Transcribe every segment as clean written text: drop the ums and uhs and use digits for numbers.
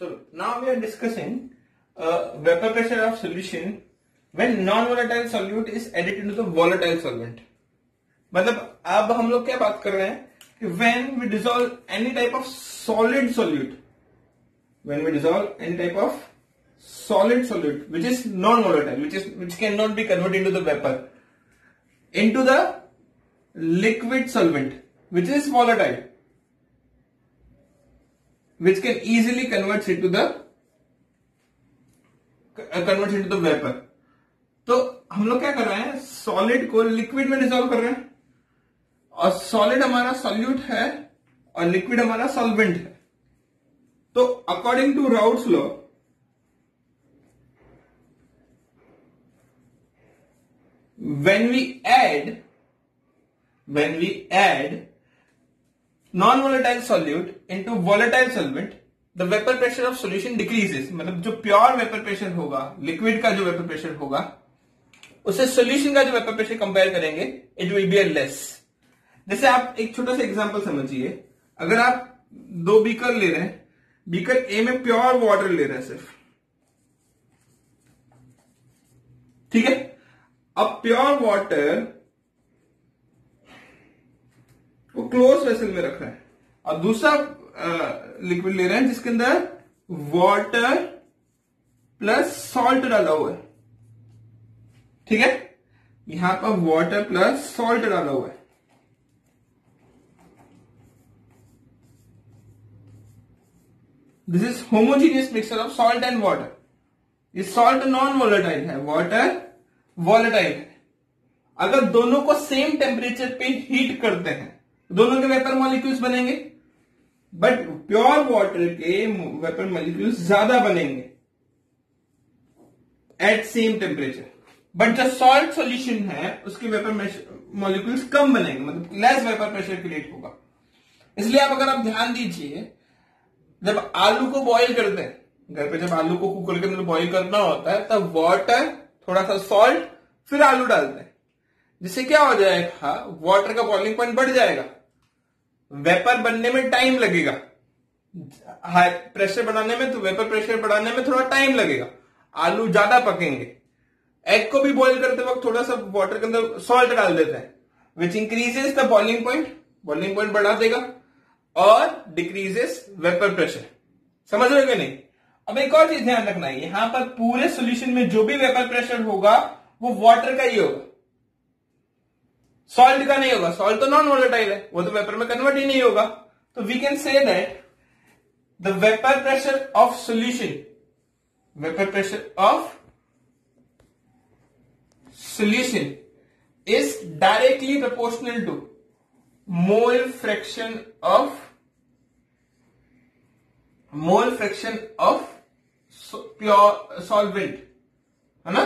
So now we are discussing vapor pressure of solution when non-volatile solute is added into the volatile solvent. मतलब अब हम लोग क्या बात कर रहे हैं कि when we dissolve any type of solid solute, when we dissolve any type of solid solute which is non-volatile, which cannot be converted into the vapor, into the liquid solvent which is volatile, which can easily convert into the vapor. तो हम लोग क्या कर रहे हैं, solid को liquid में dissolve कर रहे हैं और सॉलिड हमारा सॉल्यूट है और लिक्विड हमारा सॉल्वेंट है. तो according to Raoult's law when we add non-volatile solute into volatile solvent, the vapor pressure of solution decreases. मतलब जो प्योर वेपर प्रेशर होगा, लिक्विड का जो वेपर प्रेशर होगा, उससे सोल्यूशन का जो वेपर प्रेशर कंपेयर करेंगे, इट विल बी लेस. जैसे आप एक छोटा सा एग्जांपल समझिए. अगर आप दो बीकर ले रहे हैं, बीकर ए में प्योर वाटर ले रहे हैं सिर्फ, ठीक है. अब प्योर वाटर वो क्लोज वेसल में रख रहे हैं और दूसरा लिक्विड ले रहे हैं जिसके अंदर वाटर प्लस सॉल्ट डाला हुआ है, ठीक है. यहां पर वाटर प्लस सॉल्ट डाला हुआ है. This is homogeneous mixture of salt and water. ये सॉल्ट नॉन वोलेटाइल है, वाटर वोलेटाइल है. अगर दोनों को सेम टेम्परेचर पे हीट करते हैं, दोनों के वेपर मॉलिक्यूल्स बनेंगे, बट प्योर वाटर के वेपर मॉलिक्यूल्स ज्यादा बनेंगे एट सेम टेम्परेचर. बट जो सॉल्ट सॉल्यूशन है उसके वेपर मॉलिक्यूल्स कम बनेंगे, मतलब लेस वेपर प्रेशर क्रिएट होगा. इसलिए अगर आप ध्यान दीजिए, जब आलू को बॉईल करते हैं घर पे, जब आलू को कुकर के अंदर बॉईल करना होता है, तब वाटर, थोड़ा सा सॉल्ट, फिर आलू डालते हैं. जिससे क्या हो जाएगा, वाटर का बॉइलिंग पॉइंट बढ़ जाएगा, वेपर बनने में टाइम लगेगा. हाई प्रेशर बढ़ाने में, तो वेपर प्रेशर बढ़ाने में थोड़ा टाइम लगेगा, आलू ज्यादा पकेंगे. एग को भी बॉईल करते वक्त थोड़ा सा वाटर के अंदर सॉल्ट डाल देते हैं, which increases the boiling point बढ़ा देगा और डिक्रीजेस वेपर प्रेशर. समझ रहे हो कि नहीं. अब एक और चीज ध्यान रखना है, यहां पर पूरे सोल्यूशन में जो भी वेपर प्रेशर होगा वो वाटर का ही होगा, सॉल्ट का नहीं होगा. सॉल्ट तो नॉन वोलेटाइल है, वो तो वेपर में कन्वर्ट ही नहीं होगा. तो we can say that the vapour pressure of solution is directly proportional to mole fraction of pure solvent, है ना.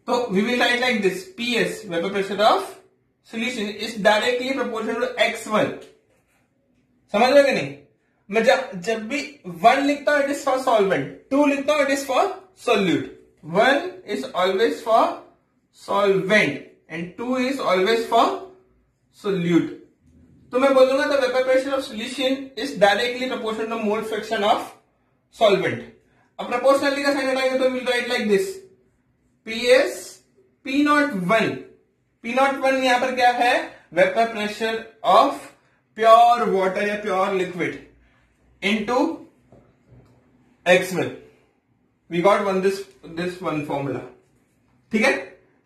तो we will write like this: PS, vapor pressure of solution, is directly proportional to x1. समझ रहे कि नहीं. मैं जब भी 1 लिखता हूं, इट इज फॉर सॉल्वेंट, 2 लिखता हूं, it is for solute. 1 is always for solvent and 2 is always for solute. तो मैं बोलूंगा the vapor pressure of solution is directly proportional to mole fraction of solvent. अब proportionality का sign हटाएंगे तो we'll write like this: PS P01 यहां पर क्या है, vapor pressure of pure water या pure liquid into x1. We got this one formula. ठीक है.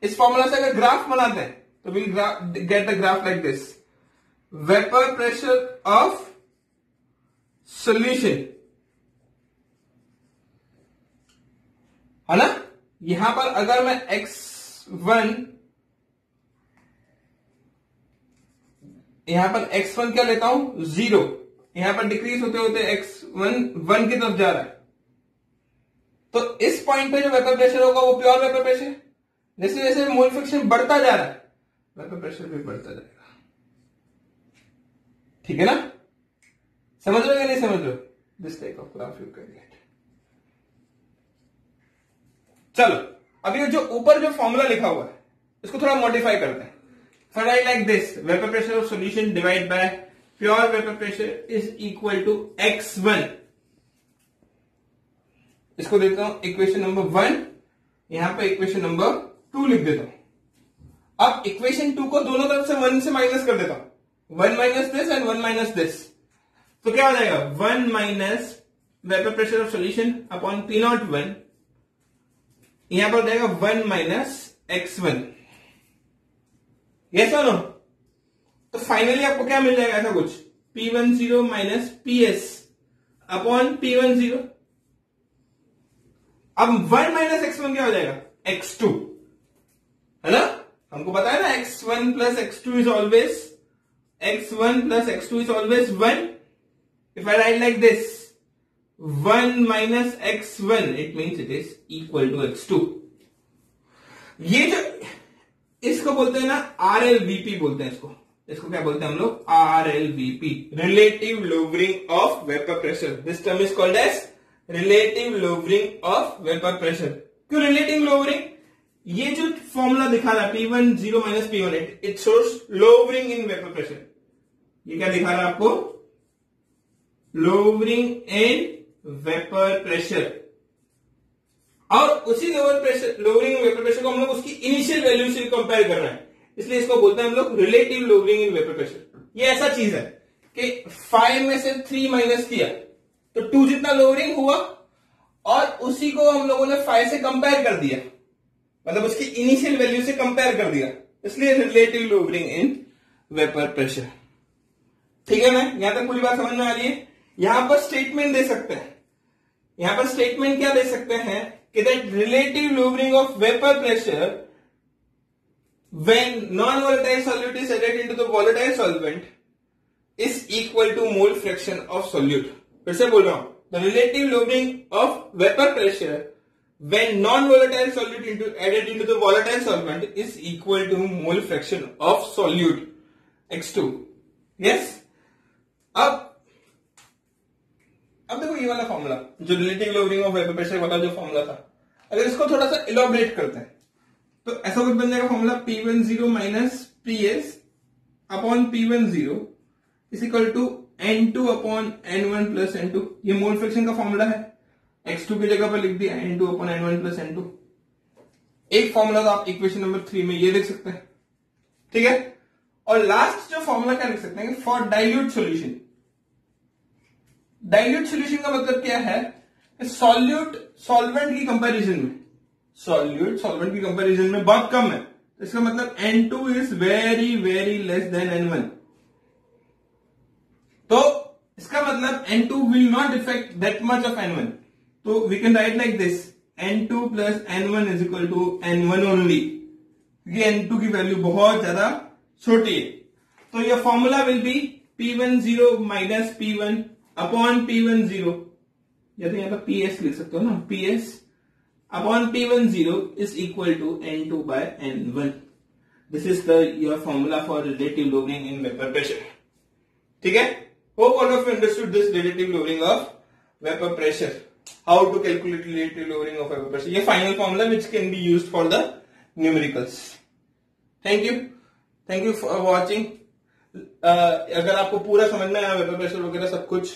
इस फॉर्मूला से अगर ग्राफ बनाते हैं तो we'll get the graph like this: vapor pressure of solution, है ना. यहां पर अगर मैं x1 क्या लेता हूं, 0. यहां पर डिक्रीज होते होते x1 1 की तरफ जा रहा है. तो इस पॉइंट पे जो वेपर प्रेशर होगा वो प्योर वेपर प्रेशर. जैसे जैसे मोल फ्रैक्शन बढ़ता जा रहा है, वेपर प्रेशर भी बढ़ता जाएगा. ठीक है ना. समझ रहे हो या नहीं समझ रहे हो. This type of graph you can get. चलो अब ये जो ऊपर जो फॉर्मूला लिखा हुआ है इसको थोड़ा मॉडिफाई करते हैं. For I like this, vapor pressure of solution divided by pure vapour pressure is equal to x1। इसको देता हूं इक्वेशन नंबर 1, यहां पर इक्वेशन नंबर 2 लिख देता हूं। अब इक्वेशन 2 को दोनों तरफ से 1 से माइनस कर देता हूं, 1 minus this and 1 minus this, तो क्या हो जाएगा 1 minus vapour pressure of solution upon P01, यहां पर देगा 1 माइनस x1। यस और नो? तो फाइनली आपको क्या मिल जाएगा, ऐसा कुछ P10 minus PS upon P10। अब 1 माइनस x1 क्या हो जाएगा, x2, है ना? हमको पता है ना x1 plus x2 is always, x1 plus x2 is always 1। If I write like this 1 minus x1, it means it is equal to x2। ये जो इसको बोलते हैं ना RLVP बोलते हैं, इसको क्या बोलते हैं हम लोग, RLVP, relative lowering of vapour pressure. This term is called as relative lowering of vapour pressure. क्यों रिलेटिव लोवरिंग? ये जो फॉर्मूला दिखा रहा है P10 minus P1, it shows lowering in vapour pressure. ये क्या दिखा रहा है आपको, लोवरिंग इन वेपर प्रेशर। और उसी लोवरिंग इन वेपर प्रेशर को हम लोग उसकी इनिशियल वैल्यू से कंपेयर कर रहे हैं, इसलिए इसको बोलते हैं हम लोग relative lowering in vapour pressure. ये ऐसा चीज है कि 5 में से 3 माइनस किया तो 2 जितना लोवरिंग हुआ, और उसी को हम लोगों ने 5 से कंपेयर कर दिया, मतलब उसकी इनिशियल वैल्यू से कंपेयर कर दिया, इसलिए relative lowering in vapour pressure. ठीक है ना? यहां तक पूरी बात समझ में आ रही है? यहां पर स्टेटमेंट दे सकते हैं, यहां पर स्टेटमेंट क्या दे सकते हैं कि that relative lowering of vapour pressure when non-volatile solute is added into the volatile solvent is equal to mole fraction of solute। फिर से बोल रहा हूं, the relative lowering of vapor pressure when non-volatile solute added into the volatile solvent is equal to mole fraction of solute x2। yes? अब देखो ये वाला formula जो relative lowering of vapour pressure वाला जो फॉर्मूला था, अगर इसको थोड़ा सा इलॉबरेट करते हैं तो ऐसा कुछ बन जाएगा formula P10 minus PS upon P10 is equal to N2 upon N1 plus N2। ये मोल फ्रैक्शन का फॉर्मूला है, x2 की जगह पर लिख दिया N2 upon N1 plus N2। एक फॉर्मूला तो आप इक्वेशन नंबर 3 में ये लिख सकते हैं, ठीक है? और लास्ट जो फॉर्मूला क्या लिख सकते हैं, for dilute solution. Dilute solution का मतलब क्या है, सॉल्यूट सॉल्वेंट की कंपैरिजन में, सॉल्यूट सॉल्वेंट की कंपैरिजन में बहुत कम है, तो इसका मतलब N2 is very very less than N1। तो इसका मतलब N2 will not effect that much of N1, तो we can write like this N2 plus N1 is equal to N1 only, क्योंकि N2 की वैल्यू बहुत ज्यादा छोटी है। तो यह formula will be P10 minus P1 upon P10, या तो यहां पर PS लिख सकते हो ना, PS upon P10 is equal to N2 by N1। This is your formula for relative lowering in vapor pressure। ठीक है? Hope all of you understood this relative lowering of vapor pressure, how to calculate relative lowering of vapor pressure। ये final formula which can be used for the numericals। thank you for watching। अगर आपको पूरा समझ में आया vapour pressure वगैरह सब कुछ,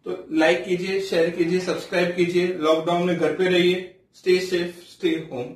तो लाइक कीजिए, शेयर कीजिए, सब्सक्राइब कीजिए। लॉकडाउन में घर पे रहिए, स्टे सेफ, स्टे होम।